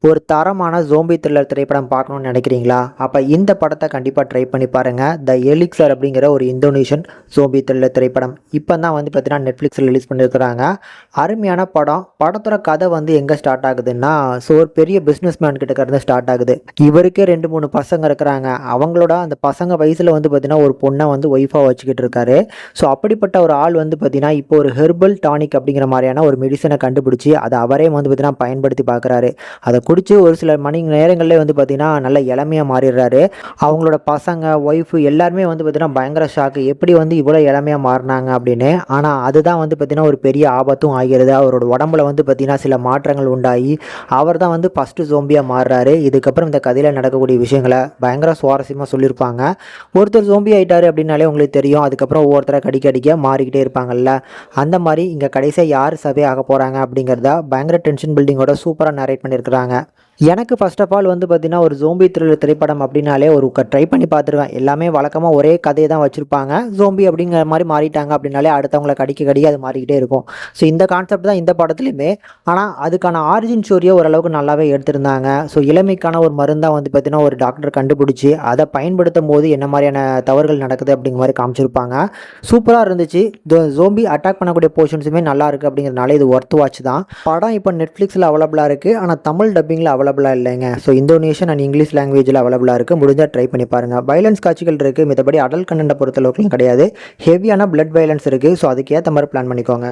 ஒரு தரமான zombie thriller திரைப்படம் பார்க்கணும்னு நினைக்கிறீங்களா? அப்போ இந்த படத்தை கண்டிப்பாக ட்ரை பண்ணி பாருங்கள். த எலிக்சர் அப்படிங்கிற ஒரு இந்தோனேஷியன் ஜோம்பி த்ரில்லர் திரைப்படம் இப்போ தான் பார்த்தீங்கன்னா நெட்ஃப்ளிக்ஸில் ரிலீஸ் பண்ணியிருக்கிறாங்க. அருமையான படம். படத்தோட கதை எங்கே ஸ்டார்ட் ஆகுதுன்னா, ஒரு பெரிய பிஸ்னஸ் மேன் கிட்ட இருந்து ஸ்டார்ட் ஆகுது. இவருக்கே 2-3 பசங்க இருக்கிறாங்க. அவங்களோட அந்த பசங்க வயசில் பார்த்தீங்கன்னா ஒரு பொண்ணை ஒய்ஃபாக வச்சுக்கிட்டு இருக்காரு. ஸோ அப்படிப்பட்ட ஒரு ஆள் பார்த்தீங்கன்னா இப்போ ஒரு ஹெர்பல் டானிக் அப்படிங்கிற மாதிரியான ஒரு மெடிசனை கண்டுபிடிச்சி அதை அவரே பார்த்தீங்கன்னா பயன்படுத்தி பார்க்குறாரு. அதை குடிச்சு ஒரு சில மணி நேரங்கள்லேயே பார்த்தீங்கன்னா நல்ல இளமையாக மாறிடுறாரு. அவங்களோட பசங்க ஒய்ஃபு எல்லாருமே பார்த்தீங்கன்னா பயங்கர ஷாக்கு, எப்படி இவ்வளோ இளமையாக மாறினாங்க அப்படின்னு. ஆனால் அதுதான் பார்த்தீங்கன்னா ஒரு பெரிய ஆபத்தும் ஆகிறது. அவரோட உடம்புல பார்த்தீங்கன்னா சில மாற்றங்கள் உண்டாகி அவர் தான் ஃபஸ்ட்டு ஜோம்பியாக மாறுறாரு. இதுக்கப்புறம் இந்த கதையில் நடக்கக்கூடிய விஷயங்களை பயங்கர சுவாரஸ்யமாக சொல்லியிருப்பாங்க. ஒருத்தர் ஜோம்பி ஆகிட்டாரு அப்படின்னாலே உங்களுக்கு தெரியும், அதுக்கப்புறம் ஒவ்வொருத்தரை கடிக்க மாறிக்கிட்டே இருப்பாங்கல்ல. அந்த மாதிரி இங்கே கடைசியாக யார் சபை ஆக போகிறாங்க அப்படிங்கிறத பயங்கர டென்ஷன் பில்டிங்கோட சூப்பராக நரேட் பண்ணியிருக்கிறாங்க. எனக்கு ஃபர்ஸ்ட் ஆஃப் ஆல் பார்த்தீங்கன்னா ஒரு ஜோம்பி த்ரில்லர் திரைப்படம் அப்படின்னாலே ஒரு ட்ரை பண்ணி பார்த்துருவேன். எல்லாமே வழக்கமாக ஒரே கதையை தான் வச்சுருப்பாங்க. ஜோம்பி அப்படிங்கிற மாதிரி மாறிட்டாங்க அப்படின்னாலே அடுத்தவங்களை கடிக்க அது மாறிக்கிட்டே இருக்கும். ஸோ இந்த கான்செப்ட் தான் இந்த படத்துலையுமே. ஆனால் அதுக்கான ஆரிஜின் ஸ்டோரியை ஓரளவுக்கு நல்லாவே எடுத்திருந்தாங்க. ஸோ இளமைக்கான ஒரு மருந்தாக பார்த்தீங்கன்னா ஒரு டாக்டர் கண்டுபிடிச்சி அதை பயன்படுத்தும் போது என்ன மாதிரியான தவறுகள் நடக்குது அப்படிங்கிற மாதிரி காமிச்சிருப்பாங்க. சூப்பராக இருந்துச்சு. ஜோம்பி அட்டாக் பண்ணக்கூடிய போர்ஷன்ஸுமே நல்லா இருக்குது அப்படிங்கிறதுனால இது ஒர்த் வாட்ச் தான். படம் இப்போ நெட்ஃப்ளிக்ஸில் அவைலபிளாக இருக்குது. ஆனால் தமிழ் டப்பிங்கில் அவைலபிளாக இல்லைங்க. ஸோ இந்தோனேஷியன் அண்ட் இங்கிலீஷ் லாங்குவேஜில் அவைலபிளாக இருக்குது. முடிஞ்சால் ட்ரை பண்ணி பாருங்கள். வைலன்ஸ் காட்சிகள் இருக்குது, மற்றபடி அடல்ட் கண்டென்ட்டை பொறுத்தளவுக்குலாம் கிடையாது. ஹெவியான பிளட் வைலன்ஸ் இருக்குது. ஸோ அதுக்கேற்ற மாதிரி பிளான் பண்ணிக்கோங்க.